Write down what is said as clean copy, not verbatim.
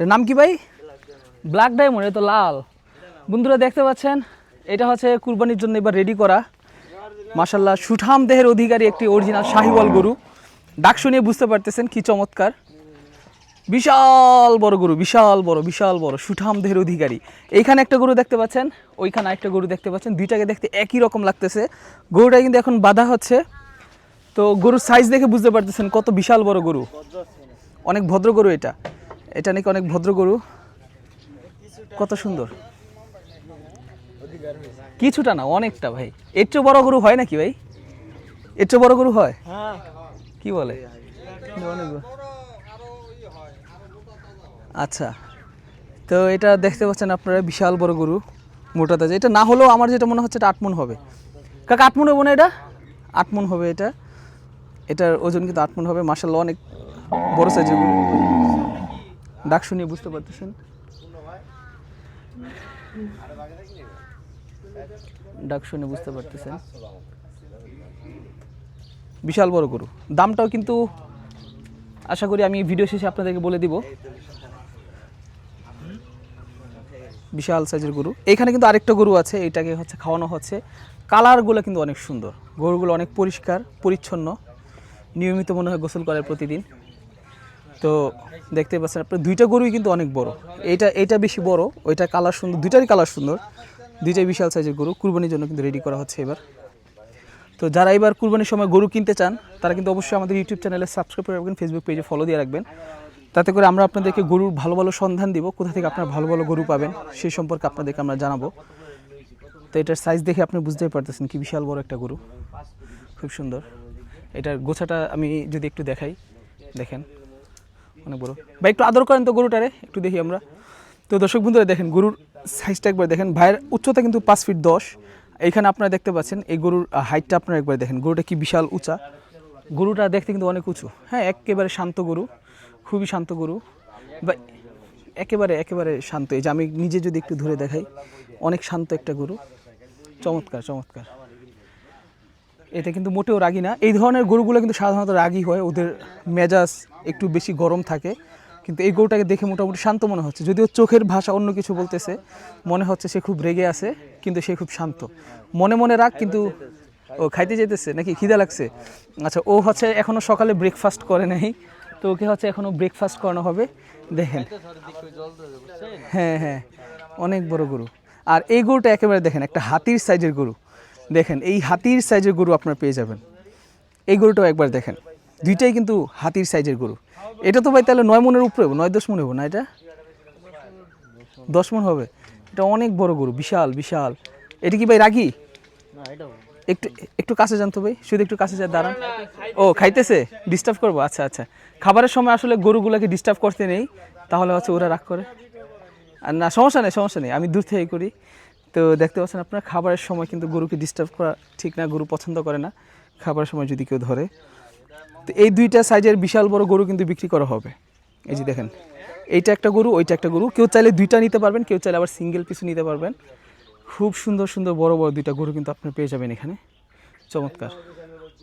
এর নাম কি ভাই? ব্ল্যাক ডায়মন্ড, এ তো লাল। বন্ধুরা দেখতে পাচ্ছেন, এটা হচ্ছে কুরবানির জন্য এবার রেডি করা। মাশাল্লাহ, সুঠাম দেহের অধিকারী একটি অরিজিনাল শাহিওয়াল গরু। ডাক শুনিয়ে বুঝতে পারতেছেন কি চমৎকার। বিশাল বড় গরু, বিশাল বড় সুঠাম দেহের অধিকারী। এইখানে একটা গরু দেখতে পাচ্ছেন, ওইখানে একটা গরু দেখতে পাচ্ছেন, দুইটাকে দেখতে একই রকম লাগতেছে। গরুটা কিন্তু এখন বাঁধা হচ্ছে। তো গরুর সাইজ দেখে বুঝতে পারতেছেন কত বিশাল বড় গরু, অনেক ভদ্র গরু। এটা নাকি অনেক ভদ্র গরু, কত সুন্দর। কিছুটা না, অনেকটা ভাই। এর চেয়ে বড় গরু হয় নাকি ভাই? এর চেয়ে বড় গরু হয়? কি বলে? আচ্ছা, তো এটা দেখতে পাচ্ছেন আপনারা, বিশাল বড় গরু, মোটা তাজা। এটা না হলেও আমার যেটা মনে হচ্ছে এটা 8 মণ হবে। কাকা 8 মণ হবে না? এটা 8 মণ হবে। এটার ওজন কিন্তু 8 মণ হবে। মাশাআল্লাহ, অনেক বড় সাইজের গরু। ডাক শুনিয়ে বুঝতে পারতেছেন, ডাক শুনে বুঝতে পারতেছেন বিশাল বড় গরু। দামটাও কিন্তু আশা করি আমি ভিডিও শেষে আপনাদেরকে বলে দিব। বিশাল সাইজের গরু। এখানে কিন্তু আরেকটা গরু আছে, এটাকে হচ্ছে খাওয়ানো হচ্ছে। কালারগুলো কিন্তু অনেক সুন্দর, গরুগুলো অনেক পরিষ্কার পরিচ্ছন্ন, নিয়মিত মনে হয় গোসল করে প্রতিদিন। তো দেখতে পাচ্ছেন আপনার, দুইটা গরুই কিন্তু অনেক বড়। এটা বেশি বড়, ওইটা কালার সুন্দর, দুইটারই কালার সুন্দর। দুইটাই বিশাল সাইজের গরু, কুরবানির জন্য কিন্তু রেডি করা হচ্ছে এবার। তো যারা এবার কুরবানির সময় গরু কিনতে চান, তারা কিন্তু অবশ্যই আমাদের ইউটিউব চ্যানেলে সাবস্ক্রাইব করে রাখবেন, ফেসবুক পেজে ফলো দিয়ে রাখবেন। তাতে করে আমরা আপনাদেরকে গরুর ভালো ভালো সন্ধান দিব, কোথা থেকে আপনারা ভালো ভালো গরু পাবেন সেই সম্পর্কে আপনাদেরকে আমরা জানাবো। তো এটার সাইজ দেখে আপনি বুঝতেই পারতেছেন কি বিশাল বড় একটা গরু, খুব সুন্দর। এটার গোছাটা আমি যদি একটু দেখাই, দেখেন অনেক বড়। ভাই একটু আদর করেন তো গরুটারে, একটু দেখি আমরা। তো দর্শক বন্ধুরা দেখেন গরুর সাইজটা একবার দেখেন। ভাইয়ের উচ্চতা কিন্তু 5 ফিট 10। এইখানে আপনারা দেখতে পাচ্ছেন এই গরুর হাইটটা আপনারা একবার দেখেন, গরুটা কি বিশাল উঁচা। গরুটা দেখতে কিন্তু অনেক উঁচু। হ্যাঁ, একেবারে শান্ত গরু, খুবই শান্ত গরু বা একেবারে শান্ত। এই যে আমি নিজে যদি একটু ধরে দেখাই, অনেক শান্ত একটা গরু, চমৎকার। এটা কিন্তু মোটেও রাগী না। এই ধরনের গরুগুলো কিন্তু সাধারণত রাগী হয়, ওদের মেজাজ একটু বেশি গরম থাকে। কিন্তু এই গরুটাকে দেখে মোটামুটি শান্ত মনে হচ্ছে, যদিও চোখের ভাষা অন্য কিছু বলতেছে, মনে হচ্ছে সে খুব রেগে আছে, কিন্তু সে খুব শান্ত। মনে রাগ, কিন্তু ও খাইতে যেতেছে নাকি, খিদা লাগছে। আচ্ছা, ও হচ্ছে এখনও সকালে ব্রেকফাস্ট করে নাই, তো ওকে হচ্ছে এখনও ব্রেকফাস্ট করানো হবে। দেখেন, হ্যাঁ, অনেক বড় গরু। আর এই গরুটা একেবারে দেখেন, একটা হাতির সাইজের গরু। দেখেন, এই হাতির সাইজের গরু আপনারা পেয়ে যাবেন। এই গরুটাও একবার দেখেন, দুইটাই কিন্তু হাতির সাইজের গরু। এটা তো ভাই তাহলে 9 মণের উপরে হবে, 9-10 মণ হবে না? এটা 10 মণ হবে। এটা অনেক বড় গরু, বিশাল। এটা কি ভাই রাগী? একটু কাছে যান তো ভাই, শুধু একটু কাছে যান, দাঁড়ান। ও খাইতেছে, ডিস্টার্ব করবো? আচ্ছা। খাবারের সময় আসলে গরুগুলোকে ডিস্টার্ব করতে নেই, তাহলে হচ্ছে ওরা রাগ করে। আর না, সমস্যা নেই, আমি দূর থেকে করি। তো দেখতে পাচ্ছেন আপনার, খাবারের সময় কিন্তু গরুকে ডিস্টার্ব করা ঠিক না, গরু পছন্দ করে না খাবারের সময় যদি কেউ ধরে। তো এই দুইটা সাইজের বিশাল বড় গরু কিন্তু বিক্রি করা হবে। এই যে দেখেন, এইটা একটা গরু, ওইটা একটা গরু। কেউ চাইলে দুইটা নিতে পারবেন, কেউ চাইলে আবার সিঙ্গেল পিসও নিতে পারবেন। খুব সুন্দর বড় দুইটা গরু কিন্তু আপনি পেয়ে যাবেন এখানে, চমৎকার।